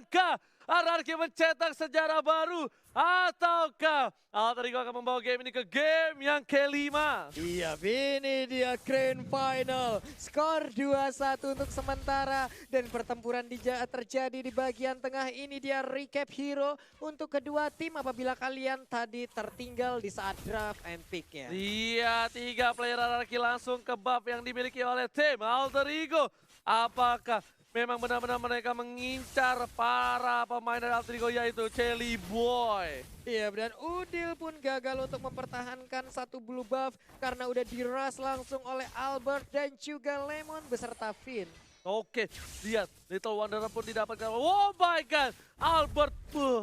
Ataukah Ararki mencetak sejarah baru? Ataukah Alter Ego akan membawa game ini ke game yang kelima? Iya, ini dia Grand Final. Skor 2-1 untuk sementara. Dan pertempuran terjadi di bagian tengah. Ini dia recap hero untuk kedua tim apabila kalian tadi tertinggal di saat draft and pick-nya. Iya, 3 player Ararki langsung ke buff yang dimiliki oleh tim Alter Ego. Apakah memang benar-benar mereka mengincar para pemain dari Alter Ego yaitu Celi Boy? Iya, dan Udil pun gagal untuk mempertahankan satu blue buff karena udah diras langsung oleh Albert dan juga Lemon beserta Finn. Oke, lihat Little Wanderer pun didapatkan. Oh my god, Albert,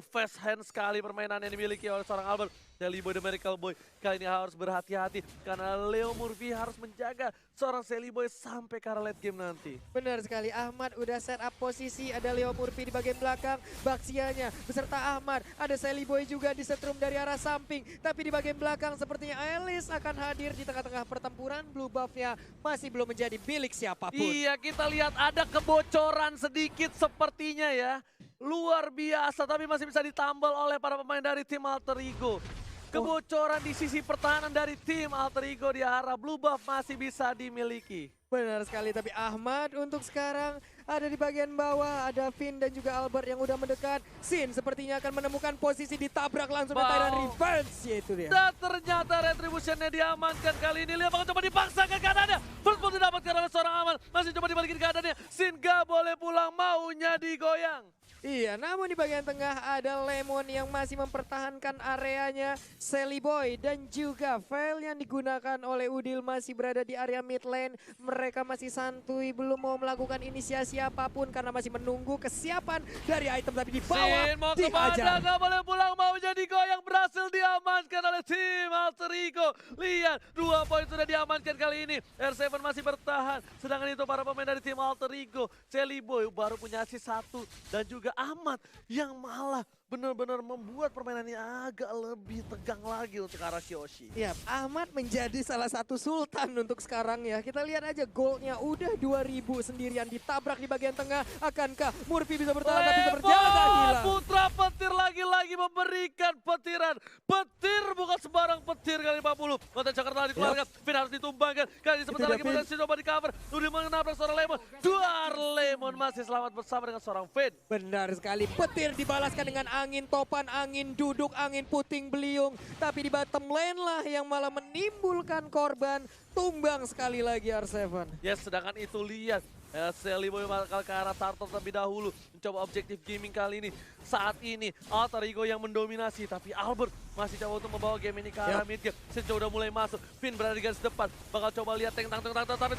fast hand sekali permainan yang dimiliki oleh seorang Albert. Celi Boy The Miracle Boy kali ini harus berhati-hati karena Leo Murphy harus menjaga seorang Celi Boy sampai ke arah late game nanti. Benar sekali, Ahmad udah set up posisi, ada Leo Murphy di bagian belakang, Baxianya beserta Ahmad, ada Celi Boy juga di setrum dari arah samping, tapi di bagian belakang sepertinya Alice akan hadir di tengah-tengah pertempuran, blue buff-nya masih belum menjadi milik siapapun. Iya, kita lihat ada kebocoran sedikit sepertinya ya. Luar biasa, tapi masih bisa ditambal oleh para pemain dari tim Alter Ego. Kebocoran di sisi pertahanan dari tim Alter Ego di arah blue buff masih bisa dimiliki. Benar sekali, tapi Ahmad untuk sekarang ada di bagian bawah, ada Finn dan juga Albert yang udah mendekat. Sin sepertinya akan menemukan posisi ditabrak langsung di Tyrant Revenge, yaitu dia. Dan ternyata Retribution-nya diamankan kali ini. Lihat bakal coba dipaksakan keadaannya. First blood didapatkan oleh seorang Aman. Masih coba dibalikin keadaannya. Sin gak boleh pulang, maunya digoyang. Iya, namun di bagian tengah ada Lemon yang masih mempertahankan areanya. Celi Boy dan juga Veil yang digunakan oleh Udil masih berada di area mid lane. Mereka masih santuy, belum mau melakukan inisiasi apapun karena masih menunggu kesiapan dari item. Tapi di bawah Sin mau kemana, diajar. gak boleh pulang, maunya digoyang. Berhasil diamankan oleh tim Alter Ego. Lihat, 2 poin sudah diamankan kali ini. R7 masih bertahan. Sedangkan itu para pemain dari tim Alter Ego. Celi Boy baru punya assist 1 dan juga Ahmad yang malah benar-benar membuat permainannya agak lebih tegang lagi untuk arah Kyoshi. Ya, Ahmad menjadi salah satu sultan untuk sekarang ya. Kita lihat aja goldnya udah 2000 sendirian ditabrak di bagian tengah. Akankah Murphy bisa bertahan tapi bisa berjaga hilang? Putra petir lagi-lagi memberikan petiran. Petir bukan sembarang petir kali 40. Kota Jakarta dikeluarkan. Finn harus ditumbangkan. Kali ini sebentar lagi berhasil coba di cover. Udah menabrak seorang Lemon. Duar Lemon masih selamat bersama dengan seorang Finn. Benar sekali, petir dibalaskan dengan angin topan, angin duduk, angin puting beliung. Tapi di bottom lane lah yang malah menimbulkan korban. Tumbang sekali lagi R7. Yes, sedangkan itu lihat. Celi Boy bakal ke arah Tartar terlebih dahulu. Mencoba objektif gaming kali ini. Saat ini Alter Ego yang mendominasi. Tapi Albert masih coba untuk membawa game ini ke arah mid game. Sejauh udah mulai masuk. Finn berada di garis depan. Bakal coba lihat tank. Tapi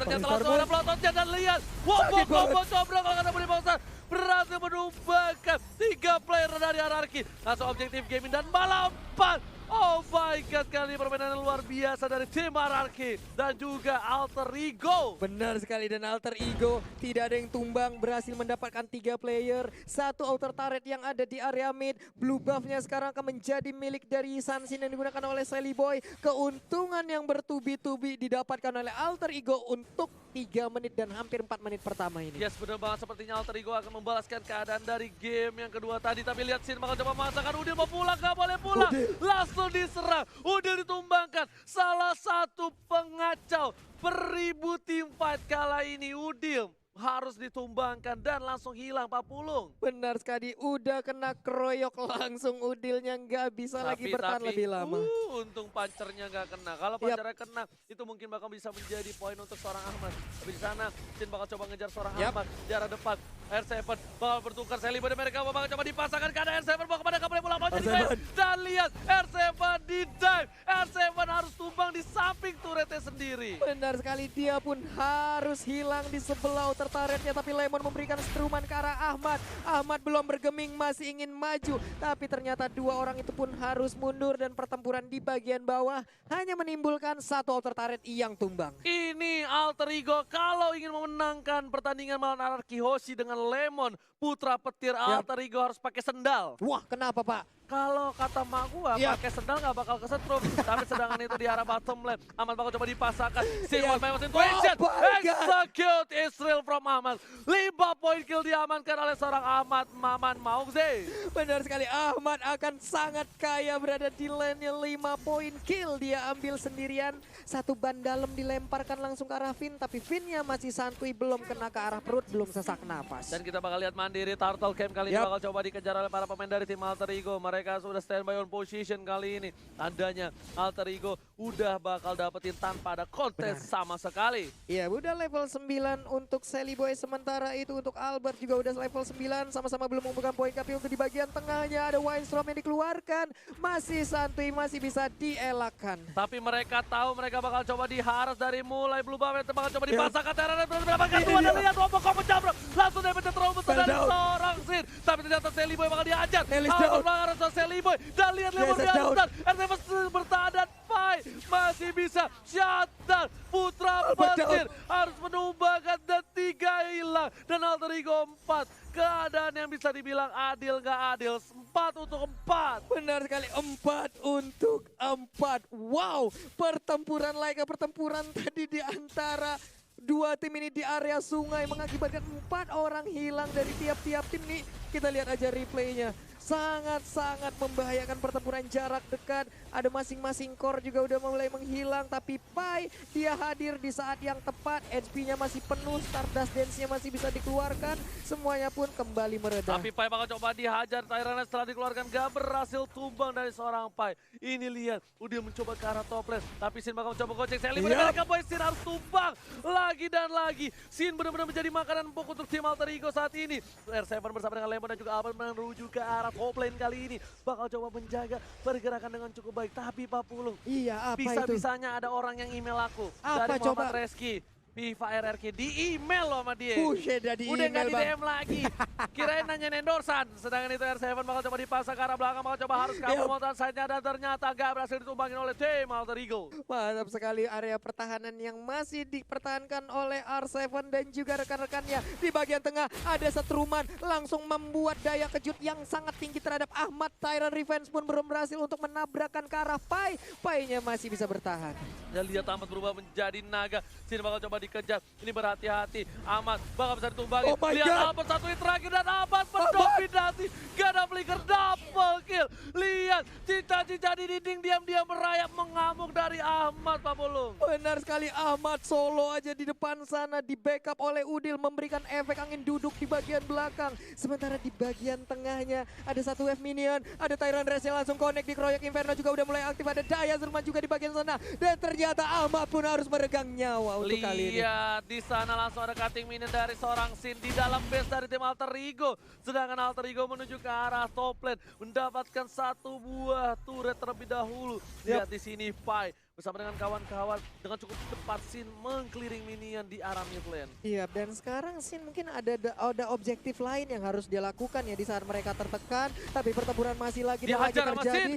ternyata langsung ada pelototnya. Dan lihat. Wow, cobrol kalau kata Budi Bangsa. Berhasil menumbangkan 3 player dari Ararki. Langsung objektif gaming dan malah 4. Oh my god, kali ini permainan yang luar biasa dari tim Ararki dan juga Alter Ego. Benar sekali, dan Alter Ego tidak ada yang tumbang, berhasil mendapatkan 3 player. 1 outer turret yang ada di area mid. Blue buff-nya sekarang akan menjadi milik dari Sansin yang digunakan oleh Celi Boy. Keuntungan yang bertubi-tubi didapatkan oleh Alter Ego untuk 3 menit dan hampir 4 menit pertama ini. Yes, benar banget, sepertinya Alter Ego akan membalaskan keadaan dari game yang kedua tadi. Tapi lihat Sin bakal coba memaksakan. Udil mau pulang, gak boleh pulang. Langsung diserang, Udil ditumbangkan. Salah satu pengacau beribu team fight kala ini. Udil harus ditumbangkan dan langsung hilang Pak Pulung. Benar sekali, udah kena keroyok langsung, Udilnya nggak bisa lagi bertahan lebih lama. Untung pancernya nggak kena. Kalau pancernya kena, itu mungkin bakal bisa menjadi poin untuk seorang Ahmad. Tapi di sana, Sin bakal coba ngejar seorang Ahmad di arah depan. R7 bakal bertukar, Celi Boy mereka bakal coba dipasangkan ke arah R7 bakal kemana, boleh pulang mau jadi main. Dan lihat R7 di dive. R7 harus tumbang di samping turretnya sendiri. Benar sekali, dia pun harus hilang di sebelah outer turretnya, tapi Lemon memberikan struman ke arah Ahmad. Ahmad belum bergeming, masih ingin maju, tapi ternyata 2 orang itu pun harus mundur dan pertempuran di bagian bawah hanya menimbulkan 1 outer turret yang tumbang. Ini Alter Ego kalau ingin memenangkan pertandingan melawan Ararki Hoshi dengan Lemon, putra petir Alter Ego harus pakai sendal. Wah, kenapa Pak? Kalau kata mak gua, Yap. pakai sendal nggak bakal kesetrum. Tapi sedangkan itu di arah bottom lane. Ahmad bakal coba dipasangkan. Sin Yap. one by one situation. Oh my God. Execute Israel from Ahmad. 5 poin kill diamankan oleh seorang Ahmad Maman Maugze. Benar sekali, Ahmad akan sangat kaya berada di lane-nya. 5 poin kill dia ambil sendirian. Satu ban dalam dilemparkan langsung ke arah Finn. Tapi Finn-nya masih santuy, belum kena ke arah perut, belum sesak nafas. Dan kita bakal lihat mandiri Turtle Camp kali ini Yap. bakal coba dikejar oleh para pemain dari tim Alter Ego. Mereka sudah standby on position kali ini. Tandanya Alter Ego udah bakal dapetin tanpa ada kontes sama sekali. Iya, udah level 9 untuk Sally Boy. Sementara itu untuk Albert juga udah level 9. Sama-sama belum membuka poin, tapi untuk di bagian tengahnya ada Windstorm yang dikeluarkan. Masih santuy, masih bisa dielakkan. Tapi mereka tahu mereka bakal coba diharas dari mulai Blue Buff. Mereka bakal coba Yap. dipasangkan Terra dan mendapatkan Ini dua. Dan dia. lihat Robo Kong menjamret. Langsung damage terobos Fell dari down. seorang Sin. Tapi ternyata Sally Boy bakal diajar. Nelly's Albert down. bakal harus Sally Boy. Dan lihat Lemon Yes, di down. atas. RTF bertahan dan Pai masih bisa shutdown. Putra Albert petir harus menumbangkan dan 3 hilang. Dan Alter Ego 4. Keadaan yang bisa dibilang adil nggak adil. 4 untuk 4. Benar sekali, 4 untuk 4. Wow, pertempuran layaknya pertempuran tadi di antara dua tim ini di area sungai mengakibatkan 4 orang hilang dari tiap-tiap tim nih. Kita lihat aja replaynya. Sangat-sangat membahayakan pertempuran jarak dekat. Ada masing-masing core juga udah mulai menghilang. Tapi Pai dia hadir di saat yang tepat. HP-nya masih penuh, Stardust Dance-nya masih bisa dikeluarkan. Semuanya pun kembali meredah. Tapi Pai bakal coba dihajar. Tyrant setelah dikeluarkan gak berhasil tumbang dari seorang Pai. Ini lihat, udah mencoba ke arah top lane. Tapi Sin bakal coba gocek Sally. Mereka boy Sin harus tumbang lagi dan lagi. Sin benar-benar menjadi makanan empuk untuk tim Alter Ego saat ini. R7 bersama dengan Lemon dan juga Albert menuju ke arah top lane kali ini. Bakal coba menjaga pergerakan dengan cukup baik. Tapi Pak Pulung, Iya, apa itu? bisa-bisanya ada orang yang email aku. Apa dari Muhammad coba? Reski. FIFA RRQ di email loh sama dia. Buset, udah di Udah email, nggak di Bang. DM lagi. Kirain nanya endorsan. Sedangkan itu R7 bakal coba dipasang ke arah belakang. Bakal coba harus kabur Yap. montan side-nya. Dan ternyata gak berhasil ditumbangin oleh tim Alter Ego. Mantap sekali area pertahanan yang masih dipertahankan oleh R7 dan juga rekan-rekannya. Di bagian tengah ada setruman langsung membuat daya kejut yang sangat tinggi terhadap Ahmad. Tyrant Revenge pun belum berhasil untuk menabrakkan ke arah Pai. Pai-nya masih bisa bertahan. Ya lihat Ahmad berubah menjadi naga. Sini bakal coba dikejar. Ini berhati-hati. Ahmad bakal bisa ditumbangi. Oh my Lihat God. Albert satu hit terakhir dan Ahmad mendominasi. Gak ada flicker double kill. Lihat cica-cica di dinding diam-diam merayap mengamuk dari Ahmad Pak Pulung. Benar sekali, Ahmad solo aja di depan sana, di backup oleh Udil memberikan efek angin duduk di bagian belakang. Sementara di bagian tengahnya ada satu wave minion, ada Tyrant Race yang langsung connect, di Kroyak Inferno juga udah mulai aktif, ada Daya Zerman juga di bagian sana. Dan ternyata Ahmad pun harus meregang nyawa untuk kali ini. Lihat di sana langsung ada cutting minion dari seorang Sin di dalam base dari tim Alter Ego. Sedangkan Alter Ego menuju ke arah top lane mendapatkan satu buah turret terlebih dahulu. Lihat di sini Pai bersama dengan kawan-kawan dengan cukup cepat Sin mengclearing minion di arah mid lane. Iya, dan sekarang Sin mungkin ada objektif lain yang harus dia lakukan ya di saat mereka tertekan. Tapi pertempuran masih lagi dan lagi Dihajar sama terjadi.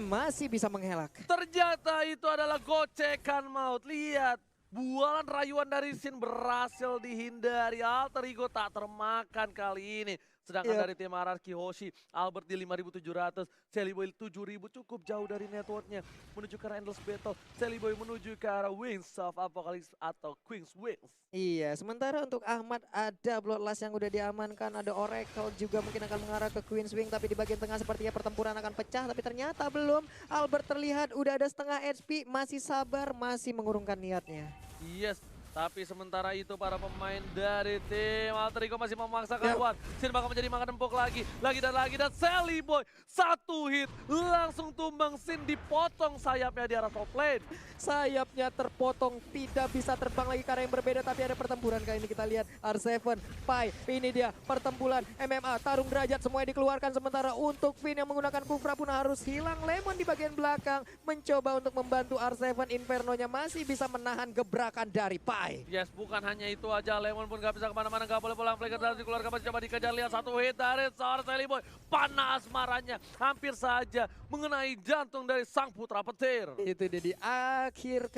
Masih bisa mengelak. Ternyata itu adalah gocekan maut. Lihat, bualan rayuan dari Sin berhasil dihindari. Alter Ego tak termakan kali ini. Sedangkan Yap. dari tim Ararki Hoshi, Albert di 5.700, Sally Boy 7.000, cukup jauh dari networknya. Menuju ke arah Endless Battle, Sally Boy menuju ke arah Wings of Apocalypse atau Queen's Wings. Iya, sementara untuk Ahmad ada Bloodlust yang udah diamankan, ada Oracle juga mungkin akan mengarah ke Queen's Wing, tapi di bagian tengah sepertinya pertempuran akan pecah, tapi ternyata belum. Albert terlihat udah ada setengah HP, masih sabar, masih mengurungkan niatnya. Yes, tapi sementara itu para pemain dari tim Alter Ego masih memaksakan Yap. kuat. Sin bakal menjadi makan empuk lagi dan lagi. Dan Sally Boy satu hit langsung tumbang. Sin dipotong sayapnya di arah top lane. Sayapnya terpotong, tidak bisa terbang lagi karena yang berbeda, tapi ada pertempuran kali ini kita lihat. R7, Pai, ini dia pertempuran MMA, tarung derajat semuanya dikeluarkan. Sementara untuk Finn yang menggunakan Kufra pun harus hilang. Lemon di bagian belakang mencoba untuk membantu R7, Inferno-nya masih bisa menahan gebrakan dari Pai. Pai. Yes, bukan hanya itu aja, Lemon pun gak bisa kemana-mana, gak boleh pulang. Flicker dari dikeluarkan, masih coba dikejar, lihat satu hit dari seorang Seliboy. Panas marahnya, hampir saja mengenai jantung dari sang putra petir. Itu dia di akhir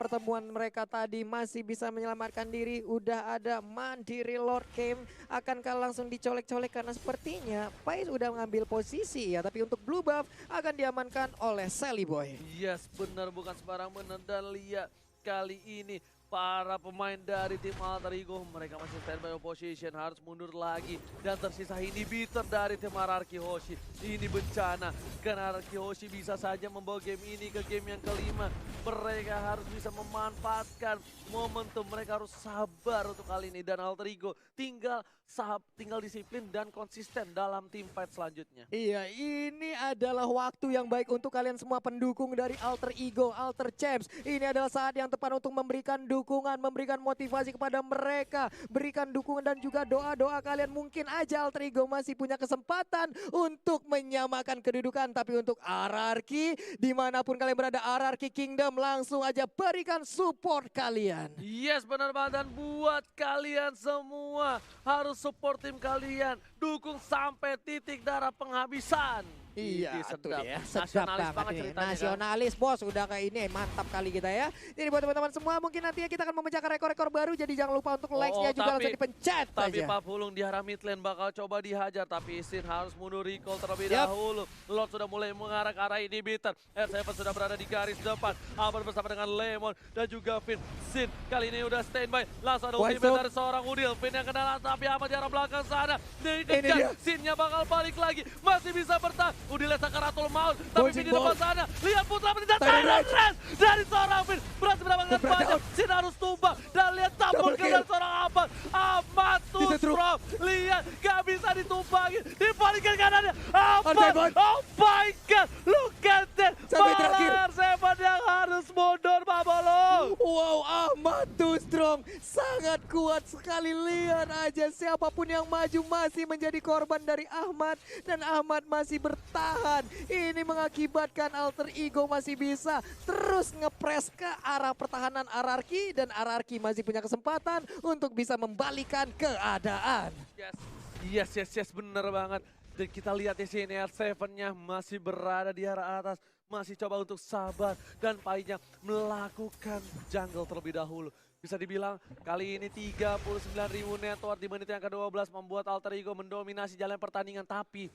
pertemuan mereka tadi masih bisa menyelamatkan diri. Udah ada Mandiri Lord Game. Akankah langsung dicolek-colek karena sepertinya Pai udah mengambil posisi ya. Tapi untuk blue buff akan diamankan oleh Seliboy. Yes, benar, bukan sembarang benar. Dan lihat kali ini para pemain dari tim Alter Ego, mereka masih standby opposition, harus mundur lagi. Dan tersisa inhibitor dari tim RRQ Hoshi. Ini bencana, karena RRQ Hoshi bisa saja membawa game ini ke game yang kelima. Mereka harus bisa memanfaatkan momentum, mereka harus sabar untuk kali ini. Dan Alter Ego tinggal disiplin dan konsisten dalam tim fight selanjutnya. Iya, ini adalah waktu yang baik untuk kalian semua pendukung dari Alter Ego, Alter Champs. Ini adalah saat yang tepat untuk memberikan dukungan, memberikan motivasi kepada mereka. Berikan dukungan dan juga doa-doa kalian. Mungkin aja Alter Ego masih punya kesempatan untuk menyamakan kedudukan. Tapi untuk RRQ, dimanapun kalian berada, RRQ Kingdom langsung aja berikan support kalian. Yes, benar banget. Dan buat kalian semua harus support tim kalian. Dukung sampai titik darah penghabisan. Iya, Ini itu sedap. dia. Sedap Nasionalis banget banget ini. ceritanya. Nasionalis bos, udah kayak ini mantap kali kita ya. Jadi buat teman-teman semua mungkin nantinya kita akan memecahkan rekor-rekor baru. Jadi jangan lupa untuk like-nya juga langsung dipencet Tapi aja. Pak Pulung di arah mid lane bakal coba dihajar. Tapi Sin harus mundur recall terlebih Yap. dahulu. Lord sudah mulai mengarah ke arah inhibitor. R7 sudah berada di garis depan. Albert bersama dengan Lemon dan juga Finn. Sin kali ini udah standby. Langsung ada White ultimate Stone. dari seorang Udil. Finn yang kenalan tapi amat di arah belakang sana. Ini dia. Dikejar. Sinnya bakal balik lagi. Masih bisa bertahan. Udilnya sakaratul maut. Tapi Bouncing Finn di depan ball. sana. Lihat putra peti dan Tyrant Tyrant Rage dari seorang Finn. Berhasil mendapatkan Berat banyak. down. Sin harus tumbang. Dan lihat tampon Double ke kill. dari seorang Ahmad. Ahmad Disetrum. Tusrom. Lihat, gak bisa ditumbangin. Dibalikkan kanannya. Ahmad. Arseven. Oh my god. Look at that. Sampai terakhir. Malah Arseven yang harus mundur, Pak Bolong. Wow, Ahmad too strong. Sangat kuat sekali. Lihat aja siapapun yang maju masih menjadi korban dari Ahmad. Dan Ahmad masih bertahan. Ini mengakibatkan Alter Ego masih bisa terus ngepres ke arah pertahanan RRQ. Dan RRQ masih punya kesempatan untuk bisa membalikan keadaan. Yes, bener banget. Dan kita lihat di sini R7-nya masih berada di arah atas. Masih coba untuk sabar dan Painya melakukan jungle terlebih dahulu. Bisa dibilang kali ini 39.000 network di menit yang ke-12 membuat Alter Ego mendominasi jalan pertandingan. Tapi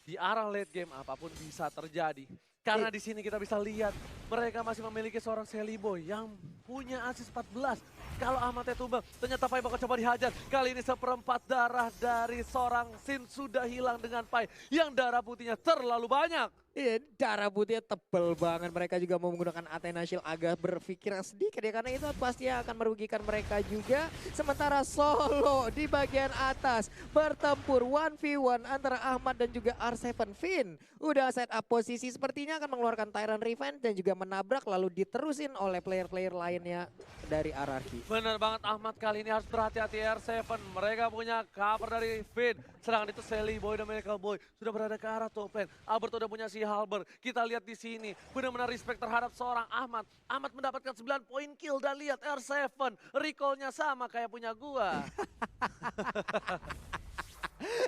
di arah late game apapun bisa terjadi. Karena di sini kita bisa lihat mereka masih memiliki seorang Seliboy yang punya asis 14. Kalau Ahmadnya tumbang, ternyata Pai bakal coba dihajar. Kali ini seperempat darah dari seorang Sin sudah hilang dengan Pai yang darah putihnya terlalu banyak. Iya, darah putihnya tebel banget. Mereka juga mau menggunakan Athena Shield, agak berpikir sedikit ya. Karena itu pasti akan merugikan mereka juga. Sementara Solo di bagian atas bertempur 1v1 antara Ahmad dan juga R7 Finn. Udah set up posisi, sepertinya akan mengeluarkan Tyrant Revenge dan juga menabrak lalu diterusin oleh player-player lainnya dari RRQ. Benar banget, Ahmad kali ini harus berhati-hati R7. Mereka punya cover dari Finn. Sedangkan itu Seliboy dan Miracle Boy sudah berada ke arah top lane. Albert udah punya si Halber. Kita lihat di sini benar-benar respect terhadap seorang Ahmad. Ahmad mendapatkan 9 poin kill dan lihat R7 recall-nya sama kayak punya gua.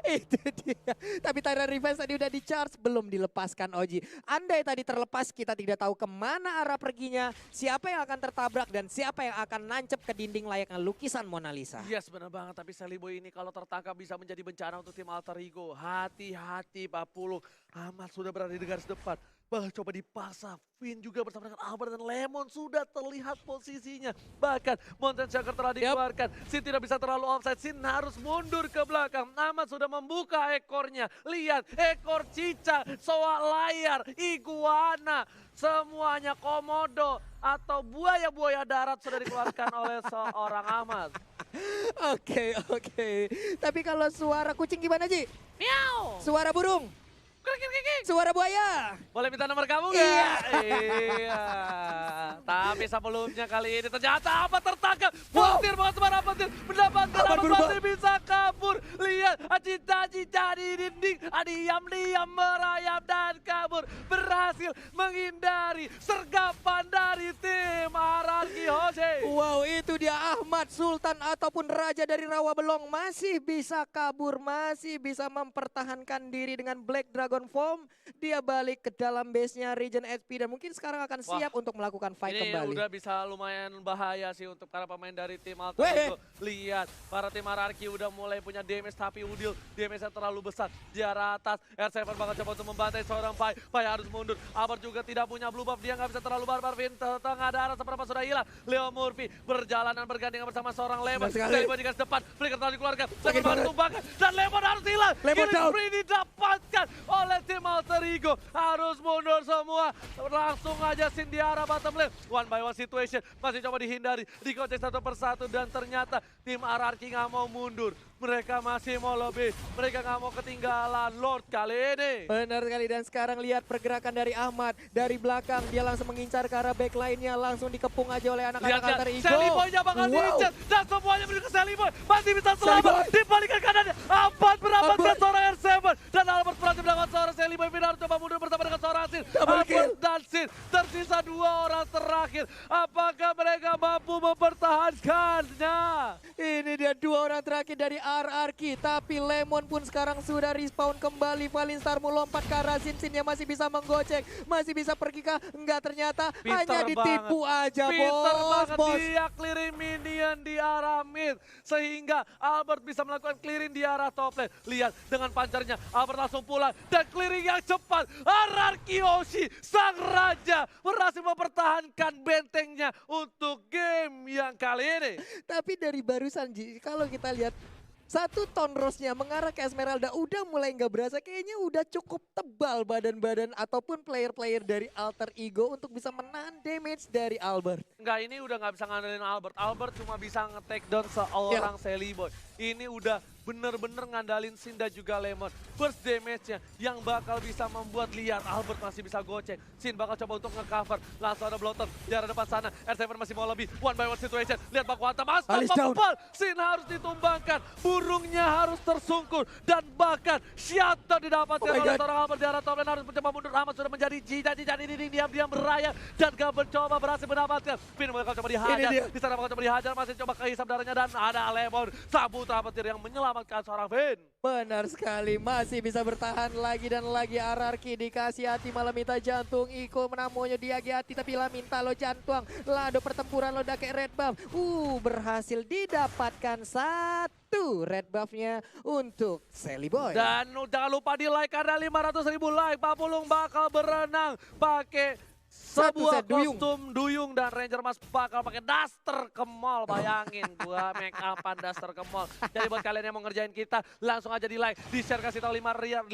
Itu dia. Tapi Tyrant Revenge tadi udah di-charge, belum dilepaskan Oji. Andai tadi terlepas, kita tidak tahu kemana arah perginya, siapa yang akan tertabrak dan siapa yang akan nancep ke dinding layaknya lukisan Mona Lisa. Yes, benar banget. Tapi Seliboy ini kalau tertangkap bisa menjadi bencana untuk tim Alter Ego. Hati-hati Pak Pulung. Ahmad sudah berada di garis depan. Coba dipasang. Finn juga bersama dengan Albert dan Lemon sudah terlihat posisinya. Bahkan Mountain Shaker telah dikeluarkan. Sin tidak bisa terlalu offside. Sin harus mundur ke belakang. Ahmad sudah membuka ekornya. Lihat ekor cicak, soal layar, iguana. Semuanya komodo atau buaya-buaya darat sudah dikeluarkan oleh seorang Ahmad. Oke. Tapi kalau suara kucing gimana Ji? Miau. Suara burung? Krik. Suara buaya? Boleh minta nomor kamu nggak? Iya. Iya. Tapi sebelumnya kali ini ternyata apa tertangkap. Wow. Petir banget sembarang petir. Mendapatkan Aman apa berubah. masih bisa kabur. Lihat Cinta-cinta di dinding. Diam-diam merayap dan kabur. Berhasil menghindari sergapan dari tim RRQ Hose. Wow, itu dia Ahmad Sultan ataupun Raja dari Rawabelong masih bisa kabur, masih bisa mempertahankan diri dengan Black Dragon Form. Dia balik ke dalam base-nya Regen HP dan mungkin sekarang akan siap untuk melakukan fight Ini kembali. udah bisa lumayan bahaya sih untuk para pemain dari tim Alter Weh. Ego. Lihat, para tim RRQ udah mulai punya damage tapi Udil damage-nya terlalu besar. Di arah atas, R7 bakal coba untuk membantai seorang Pai. Pai harus mundur. Albert juga tidak punya blue buff, dia nggak bisa terlalu barbar. Vin tengah darah seberapa sudah hilang. Leo Murphy berjalanan bergandengan bersama seorang Lemon. Lemon di garis depan, Flicker terlalu dikeluarkan. Lemon bakal tumbangkan dan Lemon harus hilang. Lemon Killing down. spree didapatkan oleh tim Alter Ego. Harus mundur semua. Langsung aja Sin di arah bottom lane. One by one situation. Masih coba dihindari. Dikocek satu persatu dan ternyata tim RRQ nggak mau mundur. Mereka masih mau lobby. Mereka nggak mau ketinggalan Lord kali ini. Benar sekali dan sekarang lihat pergerakan dari Ahmad dari belakang dia langsung mengincar ke arah backline-nya langsung dikepung aja oleh anak-anak Lihat, Alter Ego. Sally Boy-nya bakal diincar dan semuanya menuju ke Sally Boy. Masih bisa selamat Boy. dibalikan kanannya. Ahmad mendapatkan Albert. seorang R7 dan Albert berhasil mendapatkan seorang Sally Boy. Final coba mundur bersama dengan seorang Sin. Double kill. Albert dan Sin tersisa 2 orang terakhir. Apakah mereka mampu mempertahankannya? Ini dia 2 orang terakhir dari RRQ. Tapi Lemon pun sekarang sudah respawn kembali. Valinstar mau lompat ke arah Sin. Sinnya masih bisa menggocek. Masih bisa pergi kah? Enggak ternyata. Hanya ditipu aja Pinter bos. banget Bos. dia clearing minion di arah mid. Sehingga Albert bisa melakukan clearing di arah top lane. Lihat dengan pancarnya Albert langsung pulang. Dan clearing yang cepat. RRQ Hoshi sang raja berhasil mempertahankan bentengnya untuk game yang kali ini. Tapi dari barusan Ji, kalau kita lihat satu Tonrosnya mengarah ke Esmeralda udah mulai nggak berasa, kayaknya udah cukup tebal badan-badan ataupun player-player dari Alter Ego untuk bisa menahan damage dari Albert. Enggak, ini udah nggak bisa ngandelin Albert. Albert cuma bisa nge-take down seorang Sally Boy. Ini udah bener-bener ngandalin Sin dan juga Lemon. Burst damage-nya yang bakal bisa membuat lihat Albert masih bisa gocek. Sin bakal coba untuk nge-cover. Langsung ada blotter di arah depan sana. R7 masih mau lebih. One by one situation. Lihat Baku Hantam. Alice down. Astaga, Sin harus ditumbangkan. Burungnya harus tersungkur. Dan bahkan shutdown didapatkan Oh my oleh God. seorang Albert di arah top lane. Harus mencoba mundur. Ahmad sudah menjadi jijak-jijak ini diam-diam berayap. Dan gak mencoba berhasil mendapatkan. Finn bakal coba dihajar. dia. Di sana bakal coba dihajar. Masih coba kehisap darahnya. Dan ada Lemon. Sabut petir yang menyelamatkan seorang Finn. Benar sekali, masih bisa bertahan lagi dan lagi RRQ dikasih hati malah minta jantung. Iko menamunya dia hati tapi lah minta lo jantung. Lah ada pertempuran lo udah kayak red buff. Berhasil didapatkan satu red buffnya untuk Sally Boy. Dan jangan lupa di like, ada 500.000 like. Pak Pulung bakal berenang pakai sebuah set duyung. kostum duyung dan Ranger Mas bakal pakai daster ke mall. Bayangin gua make upan daster ke mall. Jadi buat kalian yang mau ngerjain kita langsung aja di like, di share, kasih tahu 500.000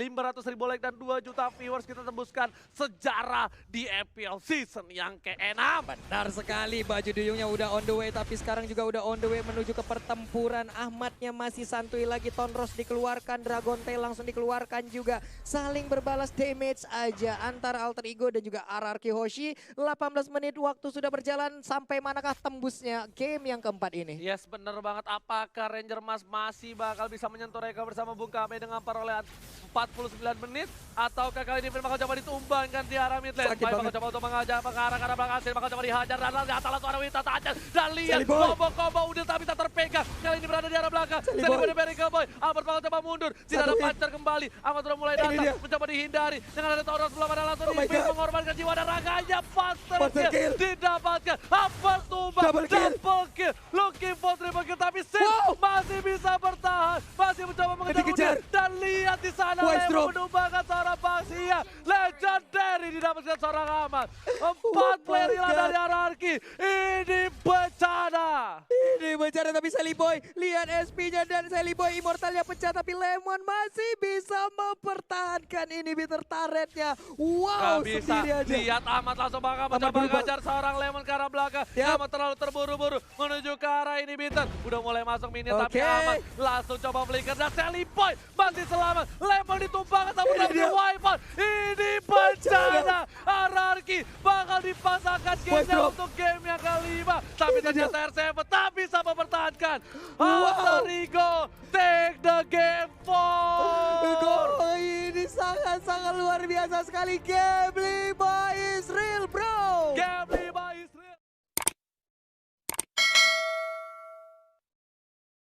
like dan 2 juta viewers, kita tembuskan sejarah di FPL season yang ke-6. Benar sekali, baju duyungnya udah on the way tapi sekarang juga udah on the way menuju ke pertempuran. Ahmadnya masih santuy lagi, Tonros dikeluarkan, Dragon Tail langsung dikeluarkan juga. Saling berbalas damage aja antara Alter Ego dan juga RRQ Hoshi. 18 menit waktu sudah berjalan, sampai manakah tembusnya game yang keempat ini? Yes, bener banget. Apakah Ranger Mas masih bakal bisa menyentuh mereka bersama Bung Kame dengan perolehan 49 menit? Ataukah kali ini Finn bakal coba ditumbangkan di arah mid lane? Sakit Pai bakal banget. coba untuk mengajar ke arah belakang, Sin bakal coba dihajar dan atas suara Wita tajam. Dan lihat Sally Boy. combo Udil tapi tak terpegang. Kali ini berada di arah belakang. Sally Sally Boy. Boy dari Miracle Boy. Albert bakal coba mundur. Tidak ada Satu hit. pancer kembali. Ahmad sudah mulai Ini datang, dia. mencoba dihindari. Dengan ada Tauros belum ada langsung Oh my God. mengorbankan jiwa dan raganya. Monster Monster kill. kill didapatkan. Albert tumbang. Double kill. Double kill. Looking for triple kill tapi Sin Wow. masih bisa bertahan. Masih mencoba mengejar Dikejar. Udil. Dan lihat di sana Wise Lemon drop. menumbangkan seorang Basia. Legendary didapatkan seorang Ahmad. 4 Oh player my hilang God. dari RRQ. Ini bencana. Ini bicara tapi Sally Boy, lihat SP-nya dan Sally Boy immortalnya pecah tapi Lemon masih bisa mempertahankan inhibitor turretnya. Wow, Gak bisa, sendiri aja. lihat Ahmad langsung bakal Ahmad mencoba berubah. ngajar seorang Lemon ke arah belakang. Yap. Ahmad terlalu terburu-buru menuju ke arah inhibitor. Udah mulai masuk minion tapi Oke. Ahmad langsung coba flicker dan Sally Boy masih selamat. Lemon ditumbangkan tapi Ini udah dia. di wipe out. Ini bencana. RRQ Loki bakal dipasangkan Boys gamenya drop. untuk game yang kelima. Tapi Ini ternyata dia. R7 tak bisa mempertahankan. Wow. Alter Ego take the game Gol 4. ini sangat-sangat luar biasa sekali. Gambling Boy is real bro. Game